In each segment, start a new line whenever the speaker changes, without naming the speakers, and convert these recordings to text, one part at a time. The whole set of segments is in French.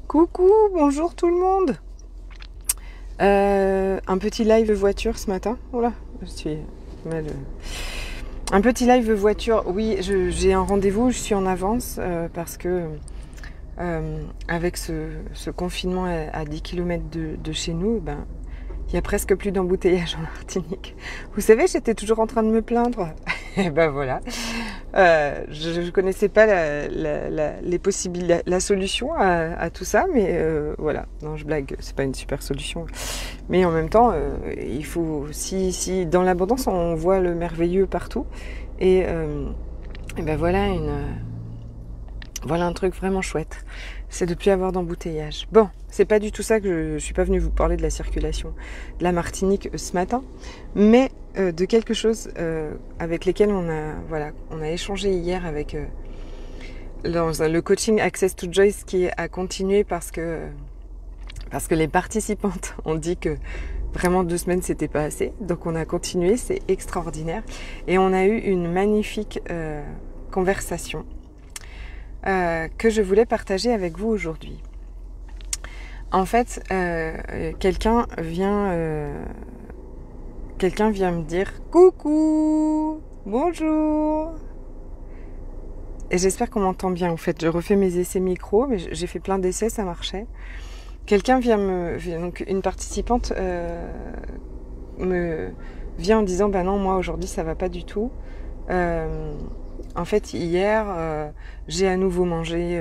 Coucou, bonjour tout le monde. Un petit live voiture ce matin. Oula, je suis mal. Un petit live voiture. Oui, j'ai un rendez-vous, je suis en avance parce que avec ce confinement à 10 km de chez nous, il y a presque plus d'embouteillage en Martinique. Vous savez, j'étais toujours en train de me plaindre. Et ben voilà. Je ne connaissais pas la solution à tout ça, mais voilà. Non, je blague, c'est pas une super solution. Mais en même temps, il faut, si dans l'abondance, on voit le merveilleux partout. Et ben voilà un truc vraiment chouette. C'est de ne plus avoir d'embouteillage. Bon, c'est pas du tout ça que je suis pas venue vous parler de la circulation de la Martinique ce matin, mais de quelque chose avec lesquels on a échangé hier avec dans le coaching Access to Joyce qui a continué parce que les participantes ont dit que vraiment 2 semaines c'était pas assez, donc on a continué, c'est extraordinaire et on a eu une magnifique conversation que je voulais partager avec vous aujourd'hui. En fait, quelqu'un vient me dire coucou, bonjour. Et j'espère qu'on m'entend bien. En fait, je refais mes essais micro, mais j'ai fait plein d'essais, ça marchait. Quelqu'un donc une participante me vient en disant non, moi aujourd'hui ça va pas du tout. En fait, hier, j'ai à nouveau mangé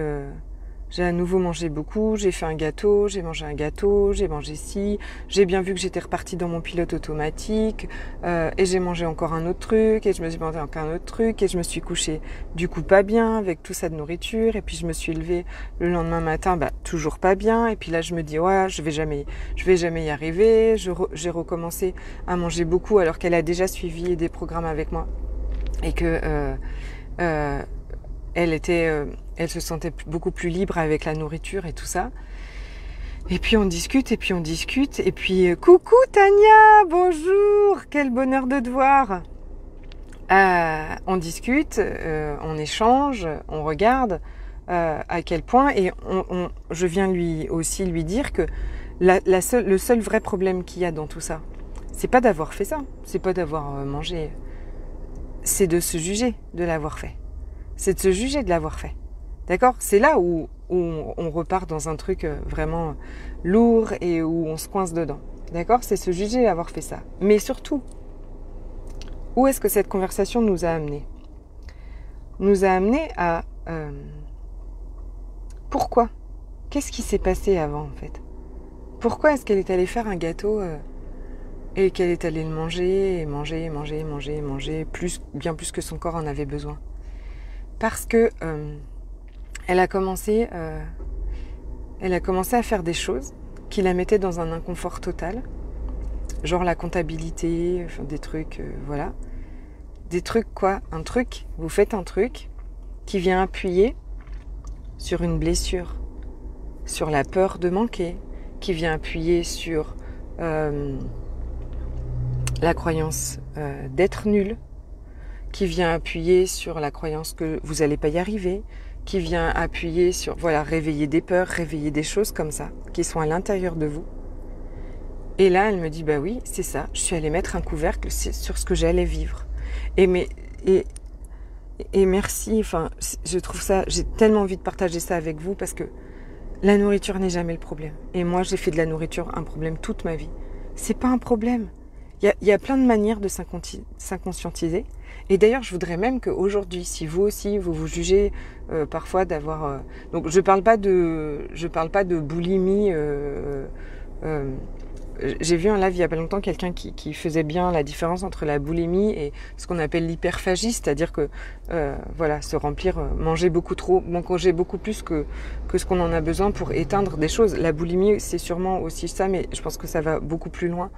beaucoup, j'ai fait un gâteau, j'ai mangé ci, j'ai bien vu que j'étais repartie dans mon pilote automatique, et j'ai mangé encore un autre truc, et je me suis mangé encore un autre truc, et je me suis couchée du coup pas bien avec tout ça de nourriture, et puis je me suis levée le lendemain matin, toujours pas bien, et puis là je me dis ouais, je vais jamais y arriver, j'ai recommencé à manger beaucoup alors qu'elle a déjà suivi des programmes avec moi, et que elle se sentait beaucoup plus libre avec la nourriture et tout ça. Et puis on discute, et puis coucou Tania, bonjour, quel bonheur de te voir. On discute, on échange, on regarde à quel point, et je viens lui dire que le seul vrai problème qu'il y a dans tout ça, c'est pas d'avoir fait ça, c'est pas d'avoir mangé, c'est de se juger de l'avoir fait. C'est de se juger de l'avoir fait. D'accord ? C'est là où on repart dans un truc vraiment lourd et où on se coince dedans. D'accord ? C'est se juger d'avoir fait ça. Mais surtout, où est-ce que cette conversation nous a amenés ? Nous a amenés à... pourquoi ? Qu'est-ce qui s'est passé avant, en fait ? Pourquoi est-ce qu'elle est allée faire un gâteau et qu'elle est allée le manger, bien plus que son corps en avait besoin ? Parce que elle a commencé à faire des choses qui la mettaient dans un inconfort total, genre la comptabilité, des trucs, voilà. Des trucs quoi ? Vous faites un truc qui vient appuyer sur une blessure, sur la peur de manquer, qui vient appuyer sur la croyance d'être nul, qui vient appuyer sur la croyance que vous n'allez pas y arriver, qui vient appuyer sur, réveiller des peurs, réveiller des choses comme ça, qui sont à l'intérieur de vous. Et là, elle me dit, oui, c'est ça, je suis allée mettre un couvercle sur ce que j'allais vivre. Et merci, je trouve ça, j'ai tellement envie de partager ça avec vous, parce que la nourriture n'est jamais le problème. Et moi, j'ai fait de la nourriture un problème toute ma vie. C'est pas un problème. Il y a plein de manières de s'inconscientiser. Et d'ailleurs, je voudrais même qu'aujourd'hui, si vous aussi, vous jugez parfois d'avoir... donc, je parle pas de boulimie. J'ai vu un live il y a pas longtemps, quelqu'un qui faisait bien la différence entre la boulimie et ce qu'on appelle l'hyperphagie, c'est-à-dire que se remplir, manger beaucoup trop, manger beaucoup plus que ce qu'on en a besoin pour éteindre des choses. La boulimie, c'est sûrement aussi ça, mais je pense que ça va beaucoup plus loin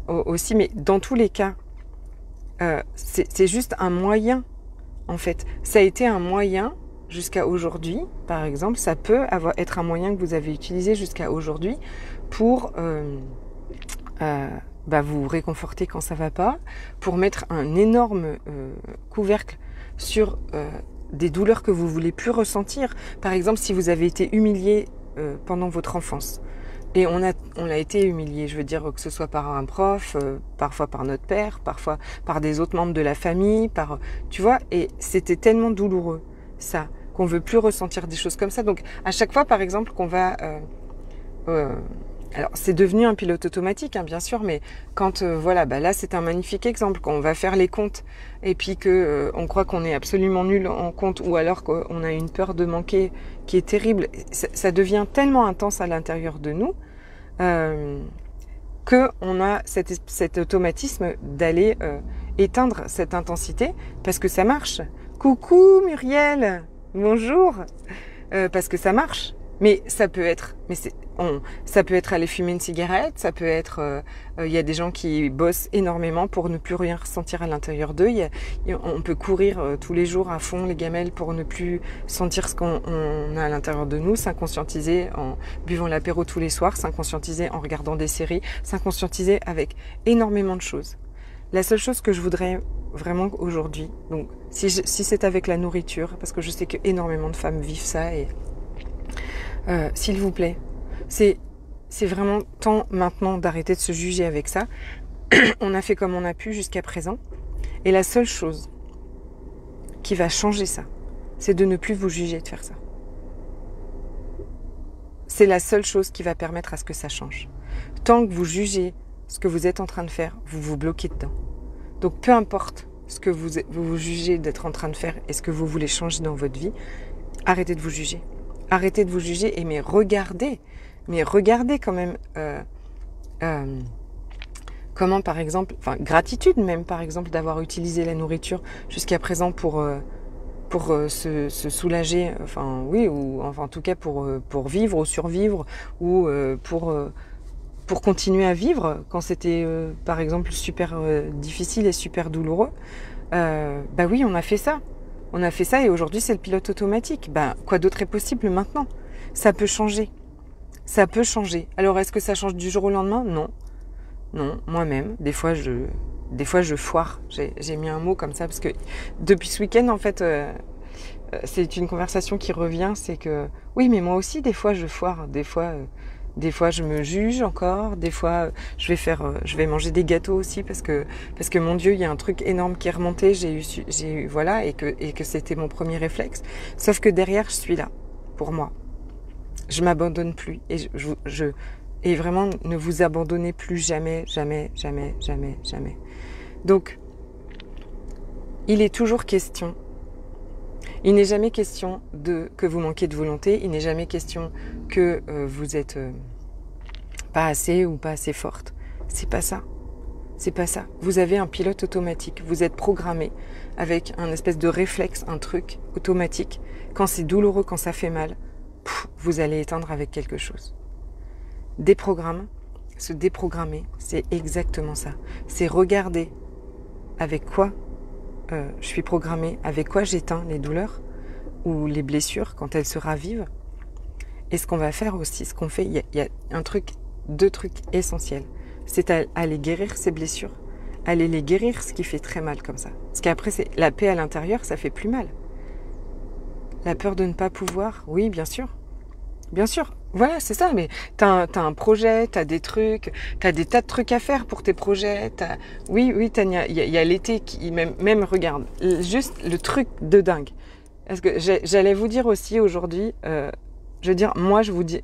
aussi. Mais dans tous les cas, c'est juste un moyen, en fait. Ça a été un moyen jusqu'à aujourd'hui, par exemple. Ça peut être un moyen que vous avez utilisé jusqu'à aujourd'hui pour vous réconforter quand ça va pas, pour mettre un énorme couvercle sur des douleurs que vous voulez plus ressentir. Par exemple, si vous avez été humilié pendant votre enfance. Et on a été humilié, je veux dire, que ce soit par un prof, parfois par notre père, parfois par des autres membres de la famille, tu vois, et c'était tellement douloureux, ça, qu'on veut plus ressentir des choses comme ça. Donc, à chaque fois, par exemple, qu'on va... alors, c'est devenu un pilote automatique, hein, bien sûr, mais quand, voilà, bah là, c'est un magnifique exemple, quand on va faire les comptes, et puis que on croit qu'on est absolument nul en compte, ou alors qu'on a une peur de manquer qui est terrible, ça devient tellement intense à l'intérieur de nous, qu'on a cet automatisme d'aller éteindre cette intensité, parce que ça marche. Coucou Muriel, bonjour, parce que ça marche. Mais ça peut être, ça peut être aller fumer une cigarette, ça peut être, y a des gens qui bossent énormément pour ne plus rien ressentir à l'intérieur d'eux. On peut courir tous les jours à fond les gamelles pour ne plus sentir ce qu'on a à l'intérieur de nous, s'inconscientiser en buvant l'apéro tous les soirs, s'inconscientiser en regardant des séries, s'inconscientiser avec énormément de choses. La seule chose que je voudrais vraiment aujourd'hui, donc si c'est avec la nourriture, parce que je sais que énormément de femmes vivent ça et s'il vous plaît, c'est vraiment temps maintenant d'arrêter de se juger avec ça. On a fait comme on a pu jusqu'à présent. Et la seule chose qui va changer ça, c'est de ne plus vous juger de faire ça. C'est la seule chose qui va permettre à ce que ça change. Tant que vous jugez ce que vous êtes en train de faire, vous vous bloquez dedans. Donc peu importe ce que vous jugez d'être en train de faire et ce que vous voulez changer dans votre vie, arrêtez de vous juger. Arrêtez de vous juger, mais regardez quand même comment par exemple, gratitude même par exemple d'avoir utilisé la nourriture jusqu'à présent pour se soulager, ou en tout cas pour vivre ou survivre ou pour continuer à vivre quand c'était par exemple super difficile et super douloureux. Oui, on a fait ça. On a fait ça et aujourd'hui c'est le pilote automatique. Quoi d'autre est possible maintenant? Ça peut changer. Ça peut changer. Alors est-ce que ça change du jour au lendemain? Non. Non, moi-même. Des fois je foire. J'ai mis un mot comme ça parce que depuis ce week-end en fait, c'est une conversation qui revient. C'est que oui, mais moi aussi des fois je foire. Des fois, je me juge encore. Des fois, je vais manger des gâteaux aussi parce que mon Dieu, il y a un truc énorme qui est remonté. Voilà, et que c'était mon premier réflexe. Sauf que derrière, je suis là pour moi. Je m'abandonne plus et vraiment ne vous abandonnez plus jamais, jamais, jamais, jamais, jamais. Donc, il est toujours question. Il n'est jamais question que vous manquez de volonté, il n'est jamais question que vous êtes pas assez ou pas assez forte. C'est pas ça. C'est pas ça. Vous avez un pilote automatique, vous êtes programmé avec un espèce de réflexe, un truc automatique. Quand c'est douloureux, quand ça fait mal, vous allez éteindre avec quelque chose. Se déprogrammer, c'est exactement ça. C'est regarder avec quoi je suis programmée, avec quoi j'éteins les douleurs ou les blessures quand elles se ravivent. Et ce qu'on va faire aussi, ce qu'on fait, il y a deux trucs essentiels. C'est aller guérir ces blessures, aller les guérir, ce qui fait très mal comme ça. Parce qu'après, c'est la paix à l'intérieur, ça fait plus mal. La peur de ne pas pouvoir, oui, bien sûr. Bien sûr, voilà, c'est ça, mais t'as un projet, t'as des trucs, t'as des tas de trucs à faire pour tes projets, oui, Tania, il y a l'été qui, même, regarde, juste le truc de dingue. Parce que j'allais vous dire aussi aujourd'hui, je veux dire, moi, je vous dis,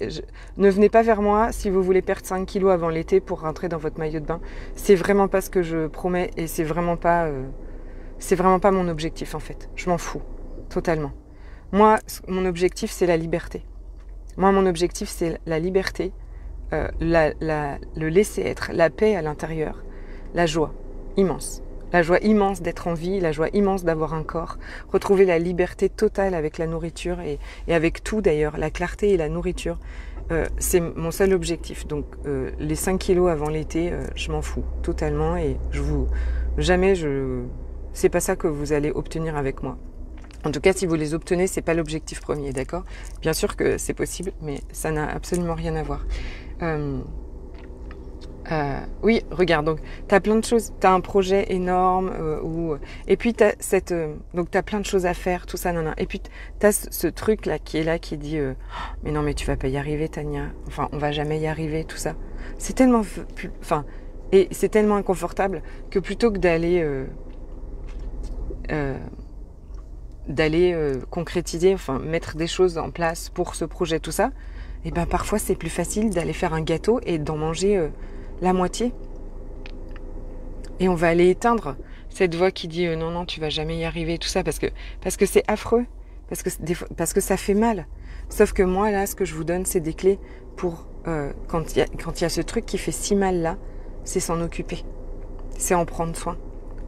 ne venez pas vers moi si vous voulez perdre 5 kilos avant l'été pour rentrer dans votre maillot de bain. C'est vraiment pas ce que je promets et c'est vraiment pas mon objectif, en fait. Je m'en fous, totalement. Moi, mon objectif, c'est la liberté. Moi, mon objectif, c'est la liberté, le laisser être, la paix à l'intérieur, la joie immense. La joie immense d'être en vie, la joie immense d'avoir un corps, retrouver la liberté totale avec la nourriture et avec tout d'ailleurs, la clarté et la nourriture. C'est mon seul objectif. Donc les 5 kilos avant l'été, je m'en fous totalement et c'est pas ça que vous allez obtenir avec moi. En tout cas, si vous les obtenez, c'est pas l'objectif premier, d'accord? Bien sûr que c'est possible, mais ça n'a absolument rien à voir. Oui, regarde, donc tu as plein de choses, tu as un projet énorme, et puis tu as donc tu as plein de choses à faire, tout ça, et puis tu as ce truc-là qui dit mais non, mais tu vas pas y arriver, Tania, enfin, on va jamais y arriver, tout ça. C'est tellement, enfin, et c'est tellement inconfortable que plutôt que d'aller concrétiser, enfin, mettre des choses en place pour ce projet, tout ça, et ben parfois c'est plus facile d'aller faire un gâteau et d'en manger la moitié. Et on va aller éteindre cette voix qui dit non, non, tu vas jamais y arriver, tout ça, parce que c'est affreux, parce que ça fait mal. Sauf que moi, là, ce que je vous donne, c'est des clés pour, quand il y a ce truc qui fait si mal là, c'est s'en occuper. C'est en prendre soin.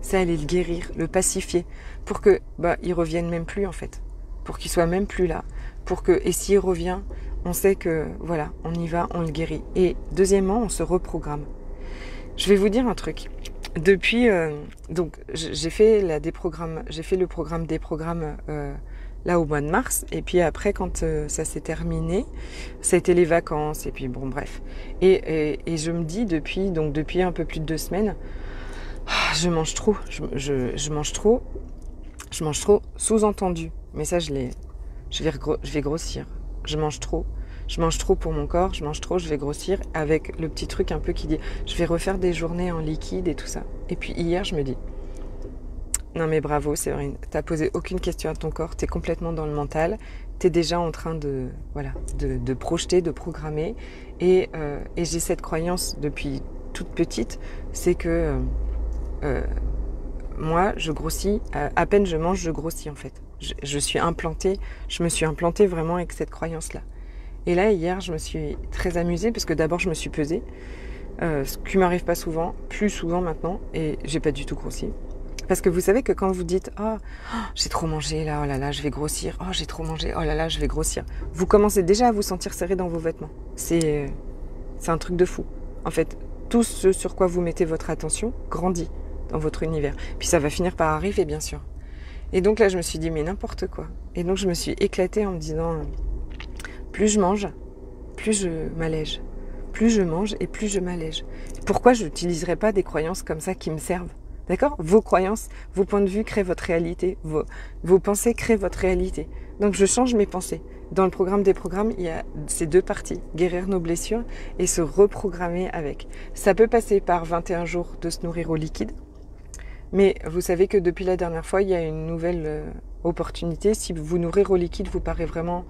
C'est aller le guérir, le pacifier, pour que il revienne même plus, en fait. Pour qu'il soit même plus là. Et s'il revient, on sait que, voilà, on y va, on le guérit. Et deuxièmement, on se reprogramme. Je vais vous dire un truc. Depuis, donc, j'ai fait le programme des programmes là au mois de mars. Et puis après, quand ça s'est terminé, ça a été les vacances. Et puis bon, bref. Et je me dis depuis un peu plus de 2 semaines, je mange trop. Je mange trop. Je mange trop. Sous-entendu. Mais ça, je vais grossir. Je mange trop pour mon corps, je mange trop, je vais grossir, avec le petit truc un peu qui dit je vais refaire des journées en liquide et tout ça. Et puis hier, je me dis non mais bravo Séverine, t'as posé aucune question à ton corps, t'es complètement dans le mental, t'es déjà en train de projeter, de programmer. Et j'ai cette croyance depuis toute petite, c'est que moi, je grossis, à peine je mange, je grossis en fait. Je me suis implantée vraiment avec cette croyance-là. Et là, hier, je me suis très amusée parce que d'abord, je me suis pesée, ce qui m'arrive pas souvent, plus souvent maintenant, et j'ai pas du tout grossi. Parce que vous savez que quand vous dites « Oh, j'ai trop mangé, là, oh là là, je vais grossir. Oh, j'ai trop mangé, oh là là, je vais grossir. » Vous commencez déjà à vous sentir serré dans vos vêtements. C'est un truc de fou. En fait, tout ce sur quoi vous mettez votre attention grandit dans votre univers. Puis ça va finir par arriver, bien sûr. Et donc là, je me suis dit « Mais n'importe quoi. » Et donc, je me suis éclatée en me disant plus je mange, plus je m'allège. Plus je mange et plus je m'allège. Pourquoi je n'utiliserais pas des croyances comme ça qui me servent ? D'accord ? Vos croyances, vos points de vue créent votre réalité. Vos pensées créent votre réalité. Donc je change mes pensées. Dans le programme des programmes, il y a ces 2 parties. Guérir nos blessures et se reprogrammer avec. Ça peut passer par 21 jours de se nourrir au liquide. Mais vous savez que depuis la dernière fois, il y a une nouvelle opportunité. Si vous nourrir au liquide vous paraît vraiment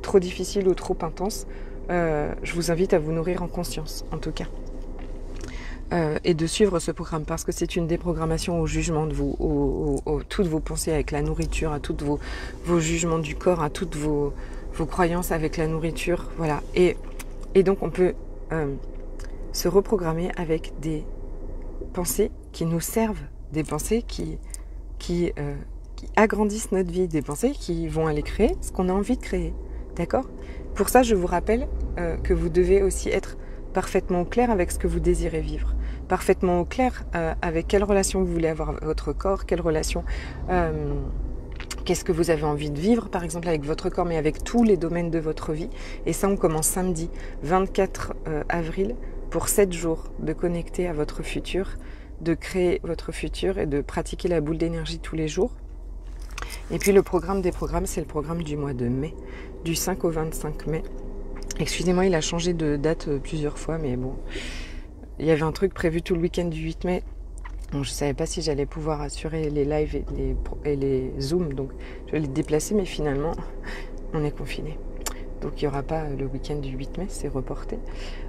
trop difficile ou trop intense, je vous invite à vous nourrir en conscience, en tout cas. Et de suivre ce programme, parce que c'est une déprogrammation au jugement de vous, toutes vos pensées avec la nourriture, à tous vos jugements du corps, à toutes vos croyances avec la nourriture, voilà. Et donc on peut se reprogrammer avec des pensées qui nous servent, des pensées qui agrandissent notre vie, des pensées qui vont aller créer ce qu'on a envie de créer, d'accord ? Pour ça, je vous rappelle que vous devez aussi être parfaitement au clair avec ce que vous désirez vivre, parfaitement au clair avec quelle relation vous voulez avoir avec votre corps, quelle relation, qu'est-ce que vous avez envie de vivre, par exemple avec votre corps, mais avec tous les domaines de votre vie. Et ça, on commence samedi 24 avril pour 7 jours de connecter à votre futur, de créer votre futur et de pratiquer la boule d'énergie tous les jours. Et puis le programme des programmes, c'est le programme du mois de mai, du 5 au 25 mai. Excusez-moi, il a changé de date plusieurs fois, mais bon, il y avait un truc prévu tout le week-end du 8 mai. Bon, je ne savais pas si j'allais pouvoir assurer les lives et les zooms, donc je vais les déplacer, mais finalement, on est confinés. Donc il n'y aura pas le week-end du 8 mai, c'est reporté.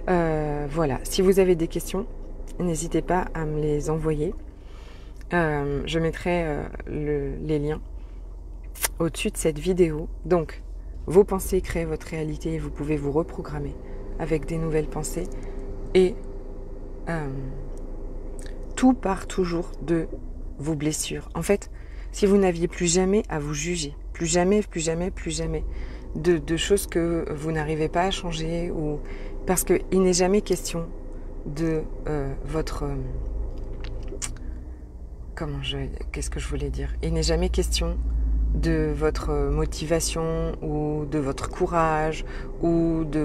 Voilà, si vous avez des questions, n'hésitez pas à me les envoyer. Je mettrai les liens au-dessus de cette vidéo. Donc, vos pensées créent votre réalité et vous pouvez vous reprogrammer avec des nouvelles pensées. Et tout part toujours de vos blessures. En fait, si vous n'aviez plus jamais à vous juger, plus jamais de choses que vous n'arrivez pas à changer, ou parce qu'il n'est jamais question de votre... qu'est-ce que je voulais dire ? Il n'est jamais question de votre motivation ou de votre courage ou de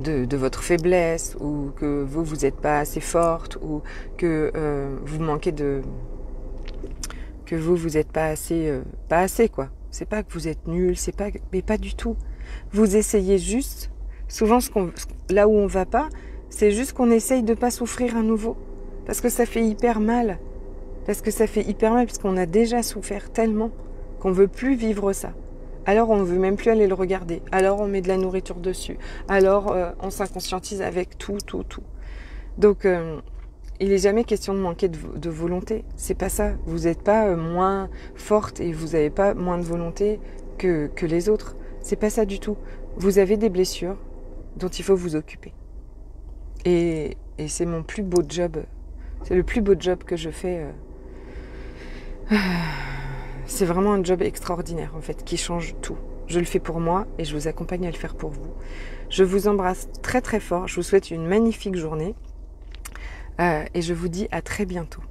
de votre faiblesse, ou que vous n'êtes pas assez forte, ou que vous manquez de... que vous n'êtes pas assez quoi. C'est pas que vous êtes nul, c'est pas... mais pas du tout. Vous essayez juste, souvent là où on va pas, c'est juste qu'on essaye de pas souffrir à nouveau. Parce que ça fait hyper mal. Parce qu'on a déjà souffert tellement qu'on veut plus vivre ça. Alors on veut même plus aller le regarder. Alors on met de la nourriture dessus. Alors on s'inconscientise avec tout. Donc il n'est jamais question de manquer de volonté. C'est pas ça. Vous n'êtes pas moins forte et vous n'avez pas moins de volonté que les autres. C'est pas ça du tout. Vous avez des blessures dont il faut vous occuper. Et c'est mon plus beau job. C'est le plus beau job que je fais. C'est vraiment un job extraordinaire en fait, qui change tout. Je le fais pour moi et je vous accompagne à le faire pour vous. Je vous embrasse très très fort. Je vous souhaite une magnifique journée et je vous dis à très bientôt.